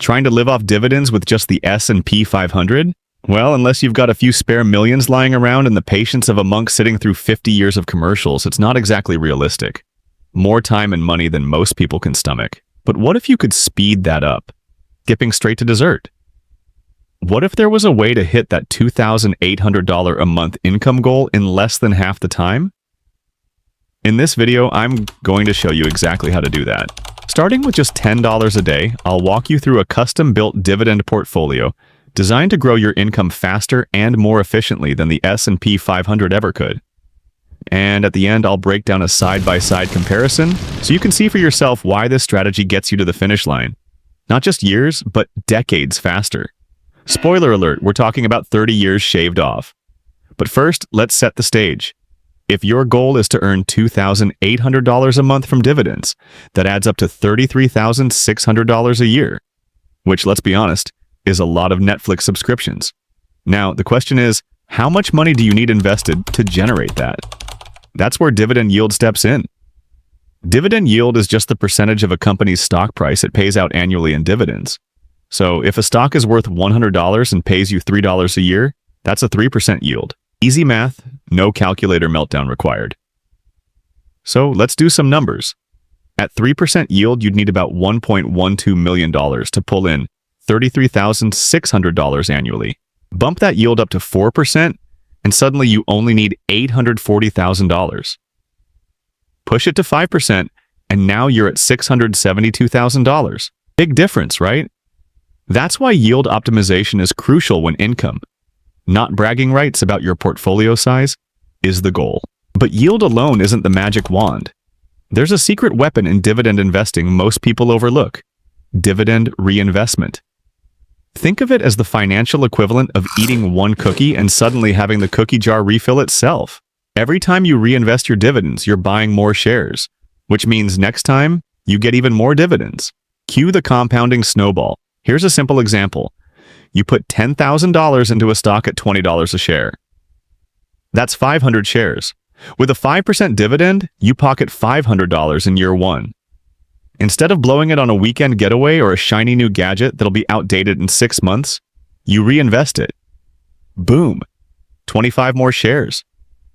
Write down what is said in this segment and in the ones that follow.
Trying to live off dividends with just the S&P 500? Well, unless you've got a few spare millions lying around and the patience of a monk sitting through 50 years of commercials, it's not exactly realistic. More time and money than most people can stomach. But what if you could speed that up, skipping straight to dessert? What if there was a way to hit that $2,800 a month income goal in less than half the time? In this video, I'm going to show you exactly how to do that. Starting with just $10 a day, I'll walk you through a custom-built dividend portfolio designed to grow your income faster and more efficiently than the S&P 500 ever could. And at the end, I'll break down a side-by-side comparison so you can see for yourself why this strategy gets you to the finish line. Not just years, but decades faster. Spoiler alert, we're talking about 30 years shaved off. But first, let's set the stage. If your goal is to earn $2,800 a month from dividends, that adds up to $33,600 a year, which, let's be honest, is a lot of Netflix subscriptions. Now, the question is, how much money do you need invested to generate that? That's where dividend yield steps in. Dividend yield is just the percentage of a company's stock price it pays out annually in dividends. So if a stock is worth $100 and pays you $3 a year, that's a 3% yield. Easy math, no calculator meltdown required. So let's do some numbers. At 3% yield, you'd need about $1.12 million to pull in $33,600 annually. Bump that yield up to 4%, and suddenly you only need $840,000. Push it to 5%, and now you're at $672,000. Big difference, right? That's why yield optimization is crucial when income, not bragging rights about your portfolio size, is the goal. But yield alone isn't the magic wand. There's a secret weapon in dividend investing most people overlook: dividend reinvestment. Think of it as the financial equivalent of eating one cookie and suddenly having the cookie jar refill itself. Every time you reinvest your dividends, you're buying more shares, which means next time, you get even more dividends. Cue the compounding snowball. Here's a simple example. You put $10,000 into a stock at $20 a share. That's 500 shares. With a 5% dividend, you pocket $500 in year one. Instead of blowing it on a weekend getaway or a shiny new gadget that'll be outdated in 6 months, you reinvest it. Boom! 25 more shares.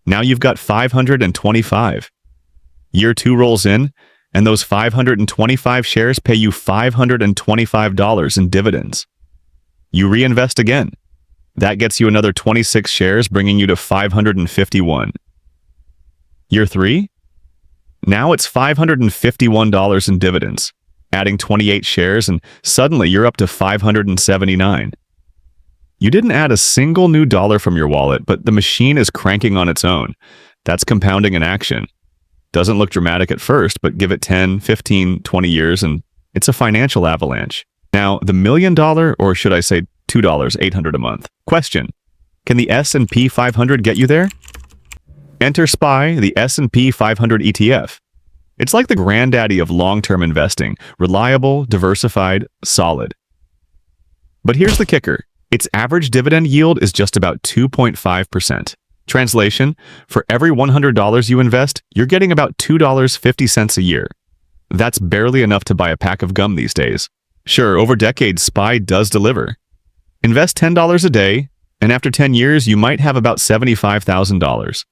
Now you've got 525. Year 2 rolls in, and those 525 shares pay you $525 in dividends. You reinvest again. That gets you another 26 shares, bringing you to 551. Year 3? Now it's $551 in dividends, adding 28 shares, and suddenly you're up to 579. You didn't add a single new dollar from your wallet, but the machine is cranking on its own. That's compounding in action. Doesn't look dramatic at first, but give it 10, 15, 20 years, and it's a financial avalanche. Now, the $1 million, or should I say $2,800 a month. Question: can the S&P 500 get you there? Enter SPY, the S&P 500 ETF. It's like the granddaddy of long-term investing: reliable, diversified, solid. But here's the kicker: its average dividend yield is just about 2.5%. Translation: for every $100 you invest, you're getting about $2.50 a year. That's barely enough to buy a pack of gum these days. Sure, over decades, SPY does deliver. Invest $10 a day, and after 10 years, you might have about $75,000.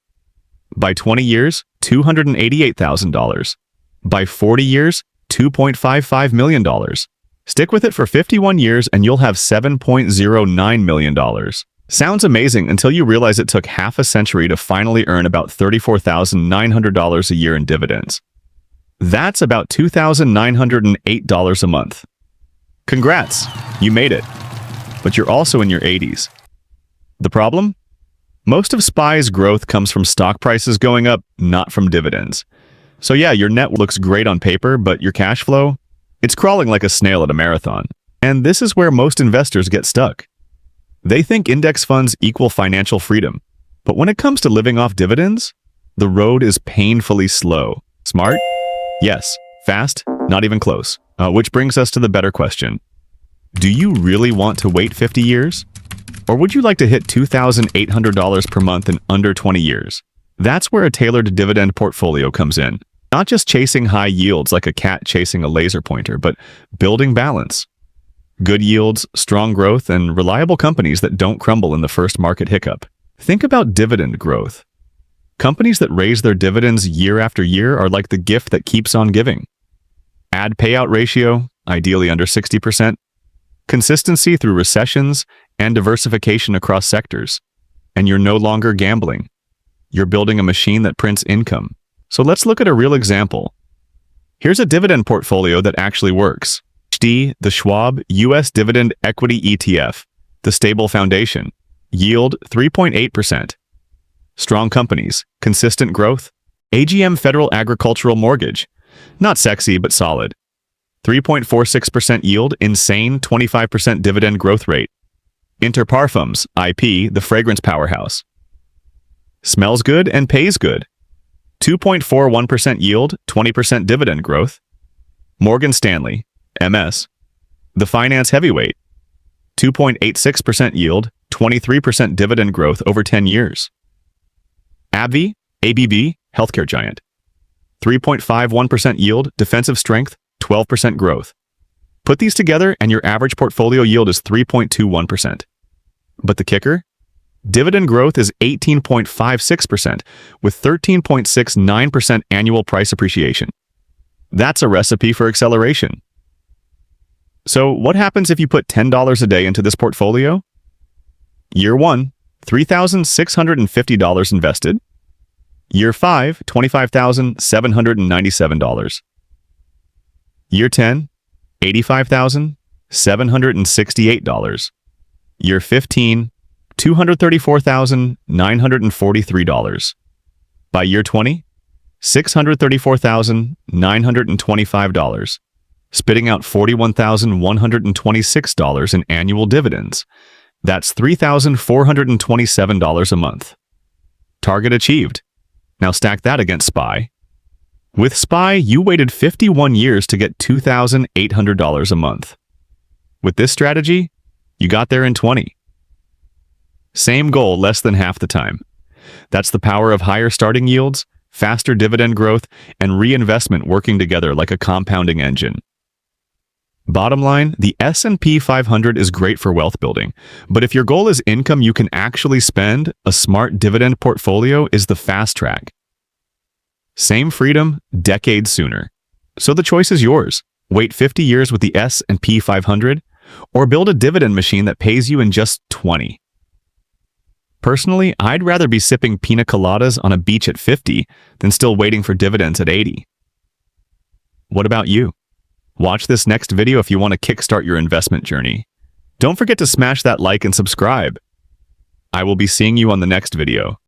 By 20 years, $288,000. By 40 years, $2.55 million. Stick with it for 51 years, and you'll have $7.09 million. Sounds amazing until you realize it took half a century to finally earn about $34,900 a year in dividends. That's about $2,908 a month. Congrats, you made it. But you're also in your 80s. The problem? Most of SPY's growth comes from stock prices going up, not from dividends. So yeah, your net looks great on paper, but your cash flow? It's crawling like a snail at a marathon. And this is where most investors get stuck. They think index funds equal financial freedom. But when it comes to living off dividends, the road is painfully slow. Smart? Yes. Fast? Not even close. Which brings us to the better question. Do you really want to wait 50 years? Or would you like to hit $2,800 per month in under 20 years? That's where a tailored dividend portfolio comes in. Not just chasing high yields like a cat chasing a laser pointer, but building balance. Good yields, strong growth, and reliable companies that don't crumble in the first market hiccup. Think about dividend growth. Companies that raise their dividends year after year are like the gift that keeps on giving. Add payout ratio, ideally under 60%, consistency through recessions, and diversification across sectors. And you're no longer gambling. You're building a machine that prints income. So let's look at a real example. Here's a dividend portfolio that actually works. The Schwab U.S. Dividend Equity ETF, the stable foundation. Yield 3.8%. Strong companies, consistent growth. AGM Federal Agricultural Mortgage. Not sexy, but solid. 3.46% yield, insane 25% dividend growth rate. Interparfums, IP, the fragrance powerhouse. Smells good and pays good. 2.41% yield, 20% dividend growth. Morgan Stanley, MS, the finance heavyweight. 2.86% yield, 23% dividend growth over 10 years. AbbVie, ABB, healthcare giant. 3.51% yield, defensive strength, 12% growth. Put these together and your average portfolio yield is 3.21%. But the kicker? Dividend growth is 18.56% with 13.69% annual price appreciation. That's a recipe for acceleration. So what happens if you put $10 a day into this portfolio? Year 1, $3,650 invested. Year 5, $25,797. Year 10, $85,768. Year 15, $234,943. By year 20, $634,925, spitting out $41,126 in annual dividends. That's $3,427 a month. Target achieved. Now stack that against SPY. With SPY, you waited 51 years to get $2,800 a month. With this strategy, you got there in 20. Same goal less than half the time. That's the power of higher starting yields, faster dividend growth, and reinvestment working together like a compounding engine. Bottom line, the S&P 500 is great for wealth building, but if your goal is income you can actually spend, a smart dividend portfolio is the fast track. Same freedom, decades sooner. So the choice is yours. Wait 50 years with the S&P 500, or build a dividend machine that pays you in just 20. Personally, I'd rather be sipping pina coladas on a beach at 50 than still waiting for dividends at 80. What about you? Watch this next video if you want to kickstart your investment journey. Don't forget to smash that like and subscribe. I will be seeing you on the next video.